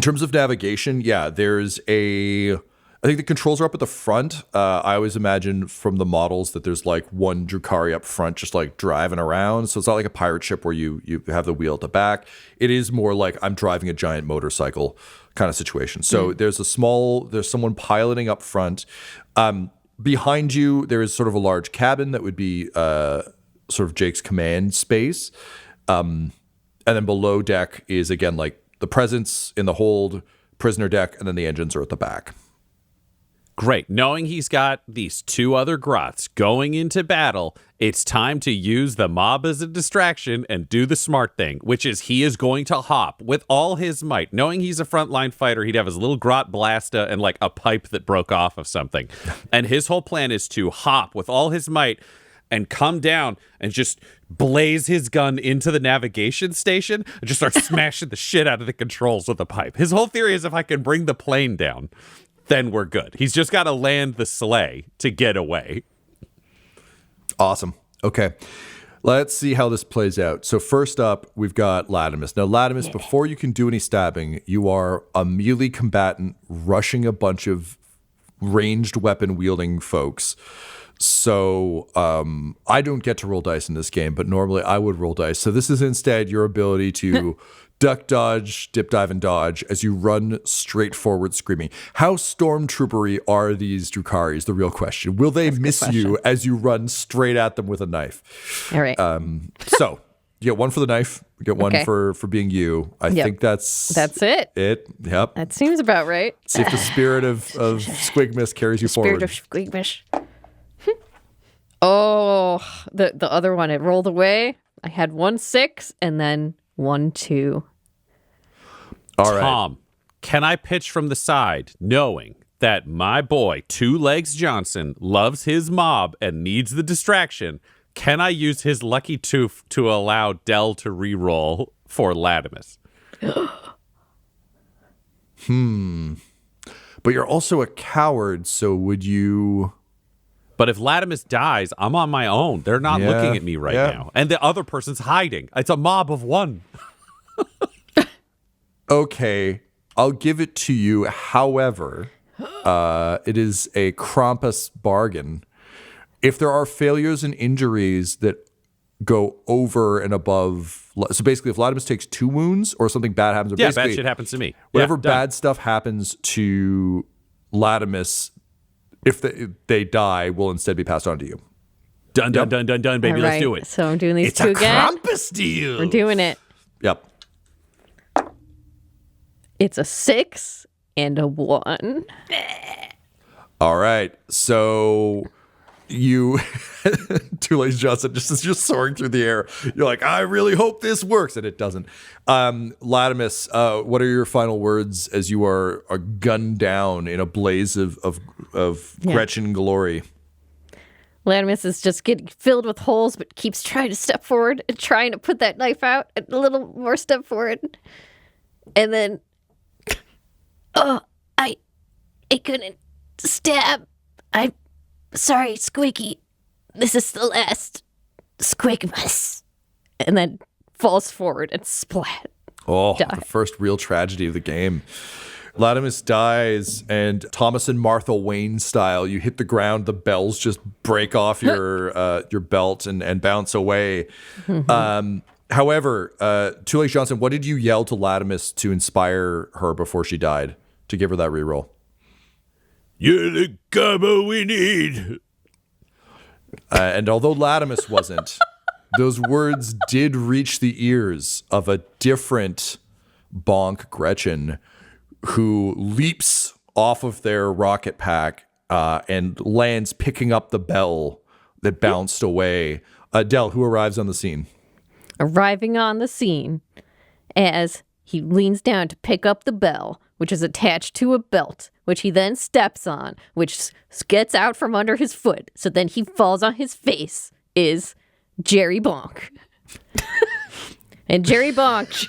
terms of navigation, there's I think the controls are up at the front. I always imagine from the models that there's like one Drukhari up front just like driving around. So it's not like a pirate ship where you have the wheel at the back. It is more like I'm driving a giant motorcycle kind of situation. So there's someone piloting up front. Behind you, there is sort of a large cabin that would be sort of Jake's command space. And then below deck is, again, like the presence in the hold, prisoner deck, and then the engines are at the back. Great. Knowing he's got these two other grots going into battle, it's time to use the mob as a distraction and do the smart thing, which is he is going to hop with all his might. Knowing he's a frontline fighter, he'd have his little grot blasta and like a pipe that broke off of something. And his whole plan is to hop with all his might and come down and just blaze his gun into the navigation station and just start smashing the shit out of the controls with a pipe. His whole theory is if I can bring the plane down, then we're good. He's just got to land the sleigh to get away. Awesome. Okay. Let's see how this plays out. So first up, we've got Latimus. Now, Latimus, before you can do any stabbing, you are a melee combatant rushing a bunch of ranged weapon-wielding folks. So I don't get to roll dice in this game, but normally I would roll dice. So this is instead your ability to duck, dodge, dip, dive, and dodge as you run straight forward screaming. How stormtroopery are these Drukhari is the real question. Will they miss you as you run straight at them with a knife? All right. So you get one for the knife, you get one for being you. I think that's it. Yep. That seems about right. See if the spirit of Squigmas carries you forward. Spirit of Squigmas. Oh, the other one, it rolled away. I had 1 6 and then 1 2. All right. Tom, can I pitch from the side knowing that my boy, Two Legs Johnson, loves his mob and needs the distraction? Can I use his lucky tooth to allow Dell to reroll for Latimus? But you're also a coward, so would you... But if Latimus dies, I'm on my own. They're not looking at me right now. And the other person's hiding. It's a mob of one. Okay, I'll give it to you. However, it is a Krampus bargain. If there are failures and injuries that go over and above... So basically, if Latimus takes 2 wounds or something bad happens... Or bad shit happens to me. Whatever bad stuff happens to Latimus... If they die, will instead be passed on to you. Done, baby. All Let's right, do it. So I'm doing these It's two a again. Krampus deal. We're doing it. Yep. It's a 6 and a 1. All right. So you, Two Legs Johnson, just as you're soaring through the air, you're like, I really hope this works. And it doesn't. Latimus, what are your final words as you are gunned down in a blaze of Gretchin glory? Latimus is just getting filled with holes, but keeps trying to step forward and trying to put that knife out and a little more step forward. And then, I couldn't stab. I'm sorry, Squeaky. This is the last Squigmas. And then falls forward and splat. Oh, the first real tragedy of the game. Latimus dies, and Thomas and Martha Wayne style, you hit the ground, the bells just break off your belt and bounce away. However, Two Legs Johnson, what did you yell to Latimus to inspire her before she died to give her that reroll? You're the Gobbo we need. And although Latimus wasn't, those words did reach the ears of a different bonk, Gretchin, who leaps off of their rocket pack and lands picking up the bell that bounced away. Del, who arrives on the scene? Arriving on the scene as he leans down to pick up the bell, which is attached to a belt, which he then steps on, which gets out from under his foot. So then he falls on his face, is Jerry Bonk. And Jerry Bonk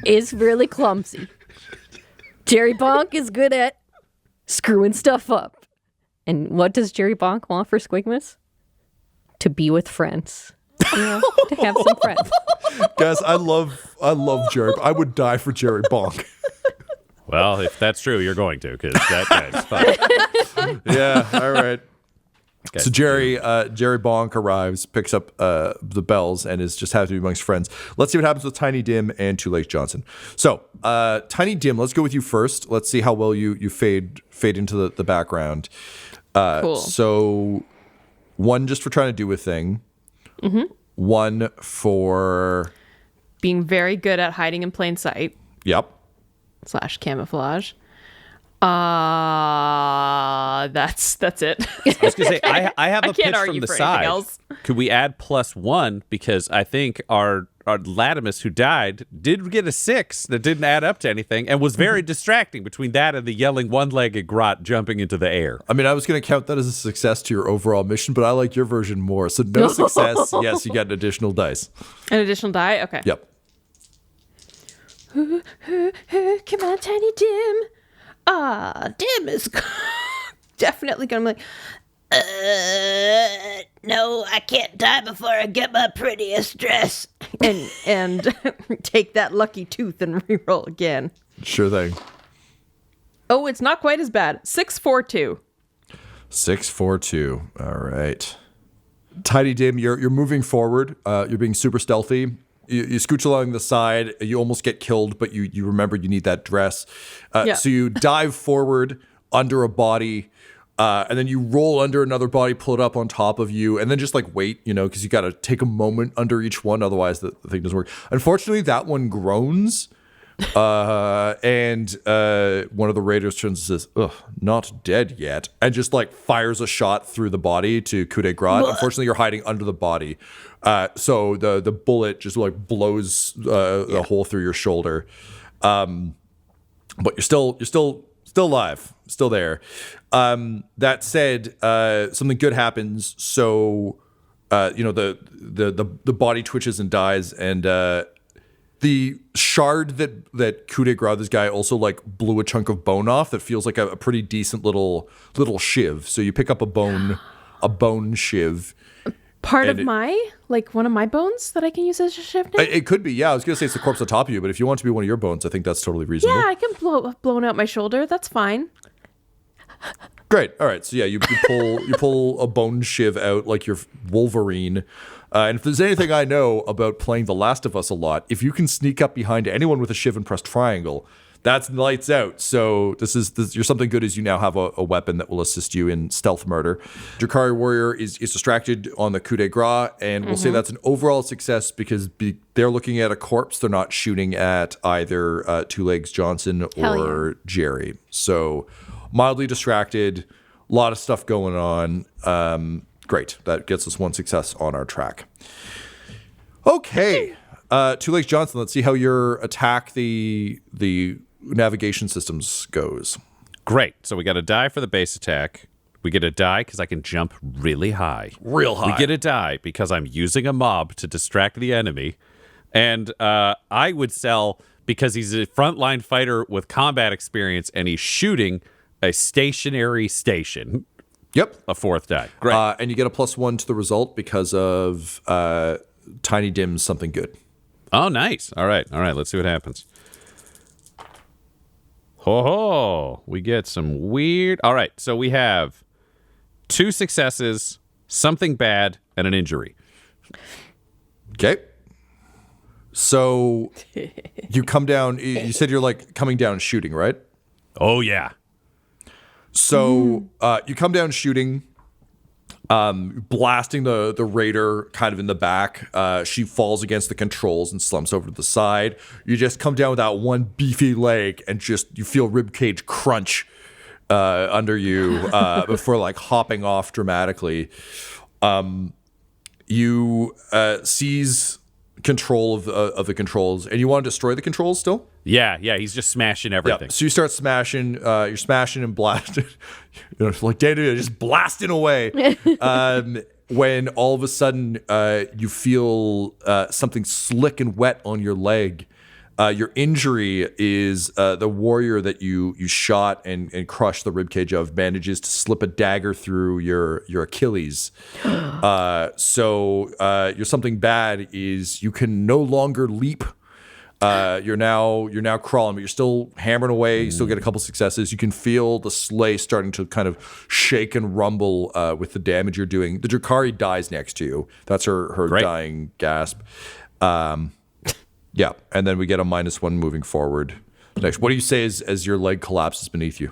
is really clumsy. Jerry Bonk is good at screwing stuff up. And what does Jerry Bonk want for Squigmas? To be with friends. You know, to have some friends. Guys, I love Jerry. I would die for Jerry Bonk. Well, if that's true, you're going to, because that guy's fun. Yeah, all right. Okay. So Jerry Bonk arrives, picks up the bells, and is just happy to be amongst friends. Let's see what happens with Tiny Dim and Two Legs Johnson. So Tiny Dim, let's go with you first. Let's see how well you fade into the background. Cool. So 1 just for trying to do a thing. Mm-hmm. 1 for Being very good at hiding in plain sight yep. / camouflage. That's it. I was going to say, I have a can't pitch argue from the for anything side. else. Could we add +1? Because I think our Latimus who died did get a 6 that didn't add up to anything and was very distracting between that and the yelling one-legged grot jumping into the air. I mean, I was going to count that as a success to your overall mission, but I like your version more. So no success. Yes, you get an additional dice. An additional die? Okay. Yep. Come on, Tiny Dim. Dim is definitely gonna be like, No, I can't die before I get my prettiest dress. and take that lucky tooth and reroll again. Sure thing. Oh, it's not quite as bad. 642. 642. All right. Tiny Dim, you're moving forward. You're being super stealthy. You scooch along the side. You almost get killed, but you remember you need that dress. Yeah. So you dive forward under a body, and then you roll under another body, pull it up on top of you, and then just like wait, because you got to take a moment under each one. Otherwise, the thing doesn't work. Unfortunately, that one groans. And one of the raiders turns and says, "Ugh, not dead yet," and just like fires a shot through the body to coup de grace. Unfortunately, you're hiding under the body, so the bullet just like blows a hole through your shoulder. But you're still alive, still there. That said, something good happens. So the body twitches and dies, and the shard that coup de grace this guy also like blew a chunk of bone off that feels like a pretty decent little shiv. So you pick up a bone shiv. Part of one of my bones that I can use as a shiv now? It could be, yeah. I was gonna say it's the corpse on top of you, but if you want it to be one of your bones, I think that's totally reasonable. Yeah, I can blown out my shoulder. That's fine. Great. All right. So yeah, you pull a bone shiv out like you're Wolverine. And if there's anything I know about playing The Last of Us a lot, if you can sneak up behind anyone with a shiv and press triangle, that's lights out. So you're something good as you now have a weapon that will assist you in stealth murder. Drakari Warrior is distracted on the coup de grace, and we'll say that's an overall success because they're looking at a corpse. They're not shooting at either Two Legs Johnson or Jerry. So mildly distracted, a lot of stuff going on. Great. That gets us one success on our track. Okay. Two Legs Johnson, let's see how your attack the navigation systems goes. Great. So we got a die for the base attack. We get a die because I can jump really high. Real high. We get a die because I'm using a mob to distract the enemy. And I would sell because he's a frontline fighter with combat experience and he's shooting a stationary station. Yep. A 4th die. Great. And you get a +1 to the result because of Tiny Dim's something good. Oh, nice. All right. Let's see what happens. Ho, we get some weird. All right. So we have 2 successes, something bad, and an injury. Okay. So you come down. You said you're like coming down shooting, right? Oh, yeah. So you come down shooting. blasting the raider kind of in the back. She falls against the controls and slumps over to the side. You just come down with that one beefy leg and just you feel ribcage crunch under you before like hopping off dramatically. You seize control of the controls, and you want to destroy the controls still? Yeah, he's just smashing everything. Yeah. So you start smashing, you're smashing and blasting, like day-to-day, just blasting away. When all of a sudden you feel something slick and wet on your leg. Your injury is the warrior that you shot and crushed the ribcage of manages to slip a dagger through your Achilles. So your something bad is you can no longer leap. You're now crawling, but you're still hammering away. You still get a couple successes. You can feel the sleigh starting to kind of shake and rumble with the damage you're doing. The Drakari dies next to you. That's her dying gasp. Yeah, and then we get a -1 moving forward. Next, what do you say as your leg collapses beneath you?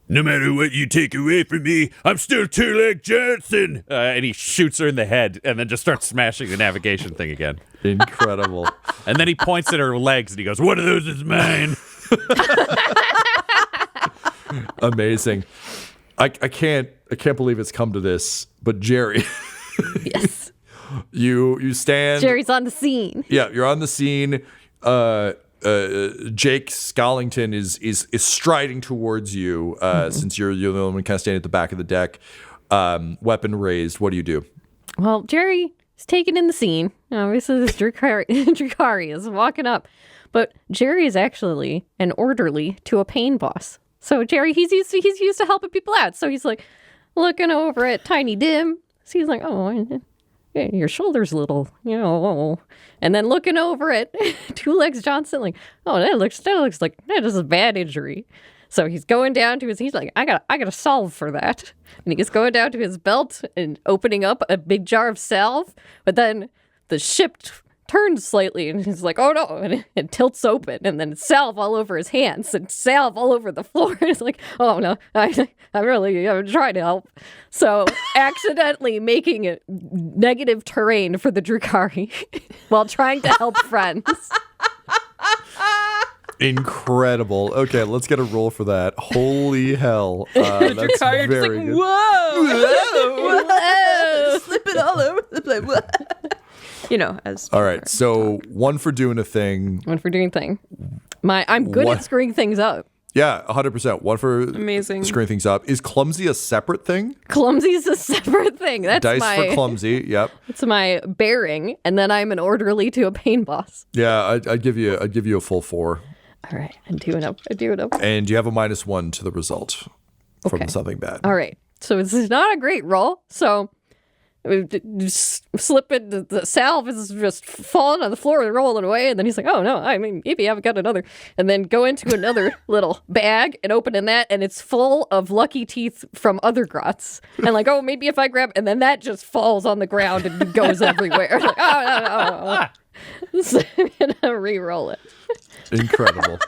No matter what you take away from me, I'm still Two-Leg Johnson. And he shoots her in the head and then just starts smashing the navigation thing again. Incredible. And then he points at her legs and he goes, "One of those is mine." Amazing. I can't believe it's come to this, but Jerry. Yes. You stand. Jerry's on the scene. Yeah, you're on the scene. Jake Skellington is striding towards you since you're the only one kind of standing at the back of the deck, weapon raised. What do you do? Well, Jerry is taking in the scene. Obviously, this Drakari is walking up. But Jerry is actually an orderly to a pain boss. So Jerry, he's used to helping people out. So he's like looking over at Tiny Dim. So he's like, "Oh, yeah, your shoulder's a little, and then looking over at Two Legs Johnson, like, "Oh, that looks like that is a bad injury." So he's going down to he's like, I got a salve for that. And he's going down to his belt and opening up a big jar of salve, but then the ship turns slightly and he's like, "Oh no," and it tilts open and then it's salve all over his hands and salve all over the floor. And it's like, "Oh no, I'm trying to help." So accidentally making it negative terrain for the Drakari while trying to help friends. Incredible. Okay, let's get a roll for that. Holy hell. That's Drakari very just like, good. whoa, slipping all over the place. As All right, so 1 for doing a thing. 1 for doing thing. I'm good What? at screwing things up. Yeah, 100%. 1 for Amazing. screwing things up. Is clumsy a separate thing? Clumsy's a separate thing. That's Dice for clumsy. Yep. It's my bearing, and then I'm an orderly to a pain boss. Yeah, I'd give you a full 4. All right, I do it up. And you have a -1 to the result from Okay. something bad. All right, so this is not a great roll. So slip it. The salve is just falling on the floor and rolling away. And then he's like, "Oh no, I mean, maybe I've got another." And then go into another little bag and opening that, and it's full of lucky teeth from other grots. And like, "Oh, maybe if I grab," and then that just falls on the ground and goes everywhere. Like, oh. So I'm gonna re-roll it. Incredible.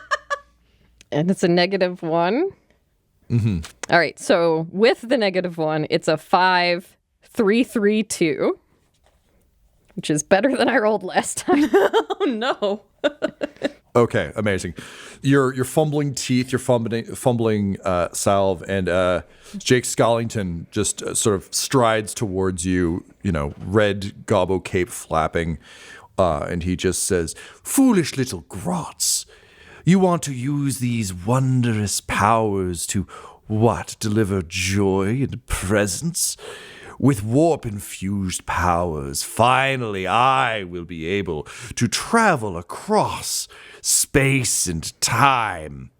And it's a -1. Mm-hmm. All right, so with the -1, it's a 5, 3, 3, 2, which is better than I rolled last time. Oh no. Okay, amazing. You're fumbling teeth, you're fumbling salve, and Jake Skellington just sort of strides towards you, Red Gobbo cape flapping, and he just says, "Foolish little grots. You want to use these wondrous powers to, deliver joy and presents? With warp-infused powers, finally I will be able to travel across space and time.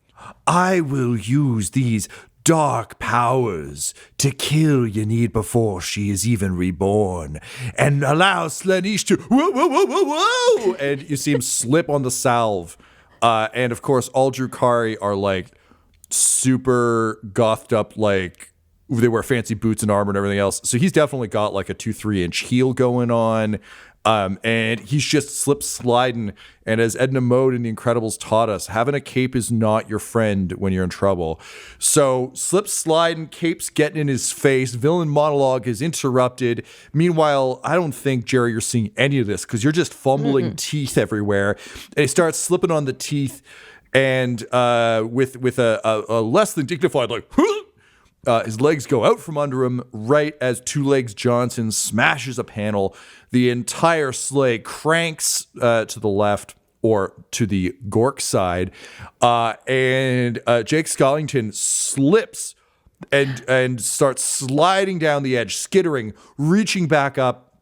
I will use these dark powers to kill Yanid before she is even reborn, and allow Slaanesh to whoa, and you see him slip on the salve. And of course, all Drakari are like super gothed up, like they wear fancy boots and armor and everything else. So he's definitely got like a 2-3 inch heel going on. And he's just slip sliding. And as Edna Mode in The Incredibles taught us, having a cape is not your friend when you're in trouble. So slip sliding, cape's getting in his face. Villain monologue is interrupted. Meanwhile, I don't think, Jerry, you're seeing any of this because you're just fumbling teeth everywhere. And he starts slipping on the teeth. And with a less than dignified, like, his legs go out from under him right as Two Legs Johnson smashes a panel. The entire sleigh cranks to the left or to the Gork side. And Jake Skellington slips and starts sliding down the edge, skittering, reaching back up.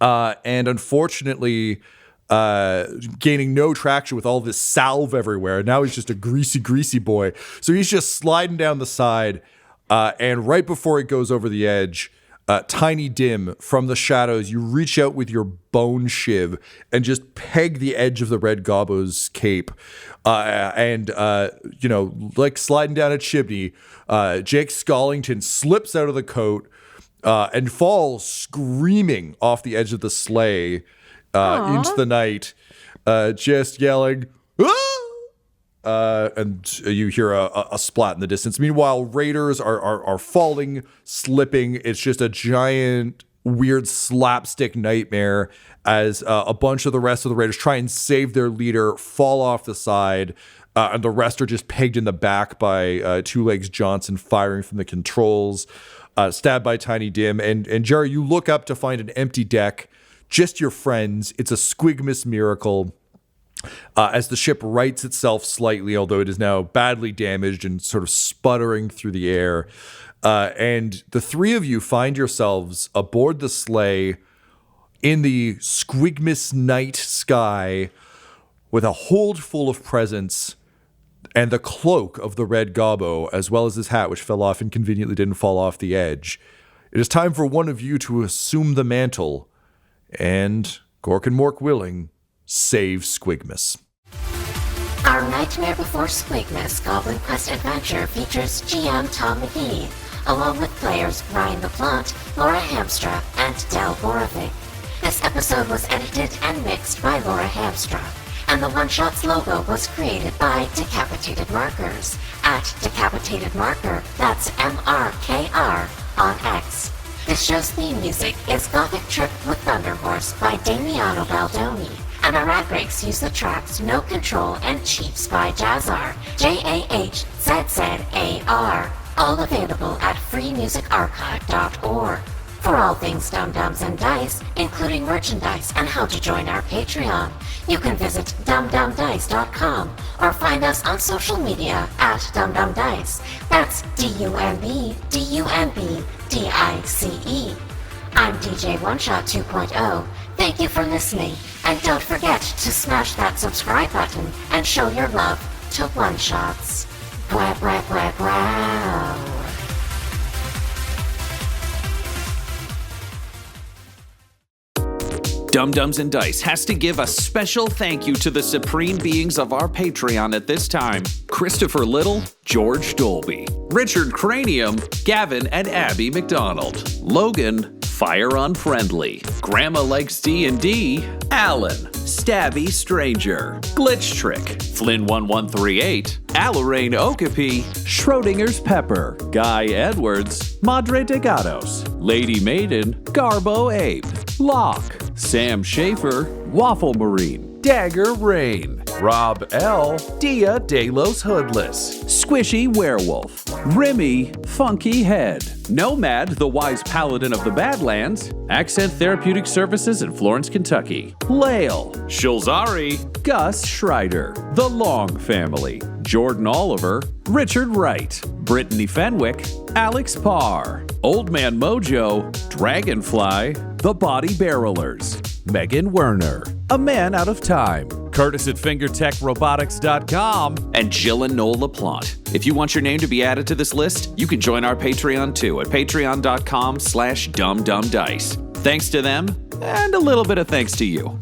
And unfortunately, gaining no traction with all this salve everywhere. Now he's just a greasy boy. So he's just sliding down the side. And right before it goes over the edge, Tiny Dim from the shadows, you reach out with your bone shiv and just peg the edge of the Red Gobbo's cape. Like sliding down a chimney, Jake Skellington slips out of the coat and falls screaming off the edge of the sleigh into the night, just yelling, "Ah!" And you hear a splat in the distance. Meanwhile, raiders are falling, slipping. It's just a giant, weird slapstick nightmare as a bunch of the rest of the raiders try and save their leader, fall off the side, and the rest are just pegged in the back by Two Legs Johnson firing from the controls, stabbed by Tiny Dim. And Jerry, you look up to find an empty deck, just your friends. It's a Squigmas miracle. As the ship rights itself slightly, although it is now badly damaged and sort of sputtering through the air. And the three of you find yourselves aboard the sleigh in the Squigmas night sky with a hold full of presents and the cloak of the Red Gobbo, as well as his hat, which fell off and conveniently didn't fall off the edge. It is time for one of you to assume the mantle and, Gork and Mork willing, save Squigmas. Our Nightmare Before Squigmas Goblin Quest adventure features GM Tom McGee, along with players Ryan LaPlante, Laura Hamstra, and Del Borovic. This episode was edited and mixed by Laura Hamstra, and the One Shots logo was created by Decapitated Markers at Decapitated Marker, that's MRKR, on X. This show's theme music is Gothic Trip with Thunder Horse by Damiano Baldoni, and our ad breaks use the tracks No Control and Chiefs by Jazzar, JAHZZAR, all available at freemusicarchive.org. For all things Dum-Dums and Dice, including merchandise and how to join our Patreon, you can visit dumdumdice.com or find us on social media at dumdumdice. That's DUMBDICE. I'm DJ One Shot 2.0. Thank you for listening, and don't forget to smash that subscribe button and show your love to One Shots. Blah, blah, blah, blah. Dum-Dums and Dice has to give a special thank you to the supreme beings of our Patreon at this time: Christopher Little, George Dolby, Richard Cranium, Gavin and Abby McDonald, Logan, Fire Unfriendly, Grandma Likes D&D, Alan, Stabby Stranger, Glitch Trick, Flynn1138, Alarain Okapi, Schrodinger's Pepper, Guy Edwards, Madre de Gatos, Lady Maiden, Garbo Abe, Locke, Sam Schaefer, Waffle Marine, Dagger Rain, Rob L, Dia De Los Hoodless, Squishy Werewolf, Remy Funky Head, Nomad, the Wise Paladin of the Badlands, Accent Therapeutic Services in Florence, Kentucky, Lael, Shulzari, Gus Schreider, The Long Family, Jordan Oliver, Richard Wright, Brittany Fenwick, Alex Parr, Old Man Mojo, Dragonfly, The Body Barrelers, Megan Werner, A Man Out of Time, Curtis at FingerTechRobotics.com, and Jill and Noel LaPlante. If you want your name to be added to this list, you can join our Patreon too at patreon.com/dumdumdice. Thanks to them, and a little bit of thanks to you.